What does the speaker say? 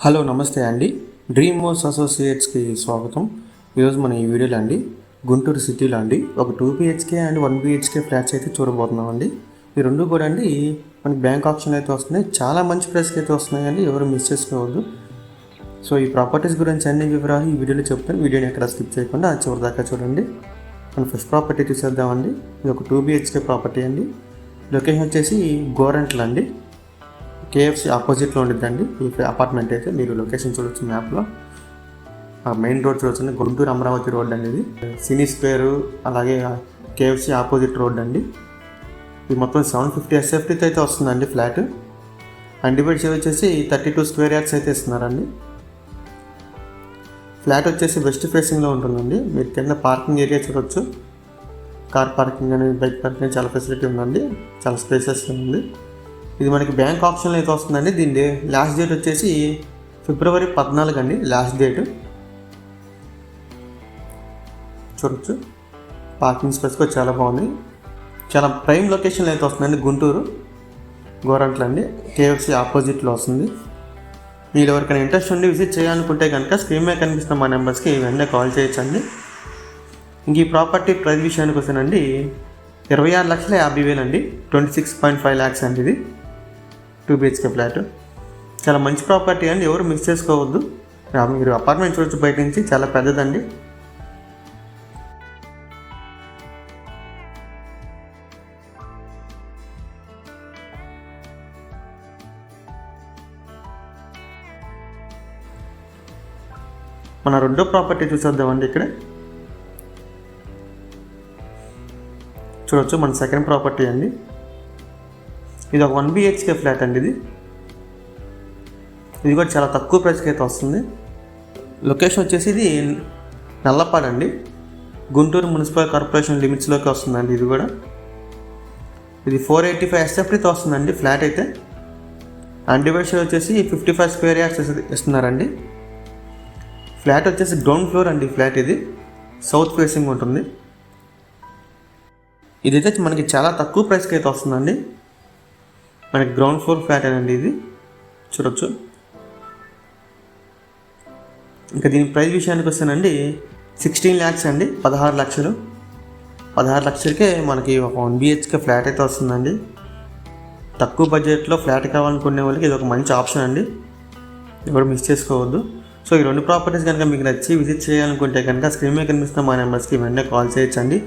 Hello నమస్తే అండి. Dream మోస్ అసోసియేట్స్కి స్వాగతం. ఈరోజు మన ఈ వీడియోలో అండి గుంటూరు సిటీలో అండి ఒక 2 BHK అండ్ 1 BHK ఫ్లాట్స్ అయితే చూడబోతున్నాం అండి. ఈ రెండు కూడా అండి మనకి బ్యాంక్ ఆప్షన్ అయితే వస్తున్నాయి. చాలా మంచి ప్రైస్కి అయితే వస్తున్నాయండి, ఎవరు మిస్ చేసుకోవద్దు. సో ఈ ప్రాపర్టీస్ గురించి అన్ని వివరాలు ఈ వీడియోలో చెప్తాను. వీడియోని ఎక్కడ స్కిప్ చేయకుండా చివరి దాకా చూడండి. మన ఫస్ట్ ప్రాపర్టీ చూసేద్దామండి. ఇది ఒక 2 BHK ప్రాపర్టీ అండి. లొకేషన్ వచ్చేసి గోరంట్ల అండి, KFC ఆపోజిట్లో ఉండిద్దండి ఈ అపార్ట్మెంట్ అయితే. మీరు లొకేషన్ చూడొచ్చు మ్యాప్లో. మెయిన్ రోడ్ చూడొచ్చు, గుంటూరు అమరావతి రోడ్ అండి. ఇది సినీ స్క్వేర్ అలాగే KFC ఆపోజిట్ రోడ్ అండి. ఇది మొత్తం 750 SFTతో అయితే వస్తుందండి ఫ్లాట్. అండ్ డివైడ్ వచ్చేసి 32 స్క్వేర్ యార్డ్స్ అయితే ఇస్తున్నారండి. ఫ్లాట్ వచ్చేసి వెస్ట్ ఫేసింగ్లో ఉంటుందండి. మీరు కింద పార్కింగ్ ఏరియా చూడొచ్చు, కార్ పార్కింగ్ అని బైక్ పార్కింగ్ చాలా ఫెసిలిటీ ఉందండి, చాలా స్పేసెస్ ఉంది. ఇది మనకి బ్యాంక్ ఆప్షన్లో అయితే వస్తుందండి. దీని లాస్ట్ డేట్ వచ్చేసి ఫిబ్రవరి 14 అండి లాస్ట్ డేట్. చూడొచ్చు పార్కింగ్ స్పేస్ కూడా చాలా బాగుంది. చాలా ప్రైమ్ లొకేషన్లో అయితే వస్తుందండి. గుంటూరు గోరంట్ల అండి, KFC ఆపోజిట్లో వస్తుంది. మీరు ఎవరికైనా ఇంట్రెస్ట్ ఉండి విజిట్ చేయాలనుకుంటే కనుక స్క్రీన్ మీద కనిపిస్తున్న మా నెంబర్స్కి వెంటనే కాల్ చేయొచ్చండి. ఇంక ఈ ప్రాపర్టీ ప్రైస్ విషయానికి వస్తానండి 26,50,000 అండి, 26.5 lakhs అండి. ఇది 2 BHK ఫ్లాట్ చాలా మంచి ప్రాపర్టీ అండి, ఎవరు మిస్ చేసుకోవద్దు. మీరు అపార్ట్మెంట్ చూడొచ్చు బయట నుంచి, చాలా పెద్దదండి. మన రెండో ప్రాపర్టీ చూసేద్దామండి. ఇక్కడ చూడొచ్చు మన సెకండ్ ప్రాపర్టీ అండి. ఇది ఒక 1 BHK ఫ్లాట్ అండి. ఇది కూడా చాలా తక్కువ ప్రైస్కి అయితే వస్తుంది. లొకేషన్ వచ్చేసి ఇది నల్లపాడు అండి, గుంటూరు మున్సిపల్ కార్పొరేషన్ లిమిట్స్లోకి వస్తుందండి. ఇది కూడా ఇది 485 SFTతో వస్తుందండి ఫ్లాట్ అయితే. అండ్ డివైడర్ వచ్చేసి 55 స్క్వేర్ యార్డ్స్ ఇస్తున్నారండి. ఫ్లాట్ వచ్చేసి గ్రౌండ్ ఫ్లోర్ అండి. ఫ్లాట్ ఇది సౌత్ ఫేసింగ్ ఉంటుంది. ఇదైతే మనకి చాలా తక్కువ ప్రైస్కి అయితే వస్తుందండి. మనకి గ్రౌండ్ ఫ్లోర్ ఫ్లాట్ అండి ఇది, చూడొచ్చు. ఇంకా దీని ప్రైస్ విషయానికి వస్తేనండి 16 lakhs అండి, 16 లక్షలు. 16 లక్షలకే మనకి ఒక 1 BHK ఫ్లాట్ అయితే వస్తుందండి. తక్కువ బడ్జెట్లో ఫ్లాట్ కావాలనుకునే వాళ్ళకి ఇది ఒక మంచి ఆప్షన్ అండి, ఎవరు మిస్ చేసుకోవద్దు. సో ఈ రెండు ప్రాపర్టీస్ కనుక మీకు నచ్చి విజిట్ చేయాలనుకుంటే కనుక స్క్రీన్ మీద కనిపిస్తున్న మా నెంబర్స్కి వెంటనే కాల్ చేయొచ్చండి.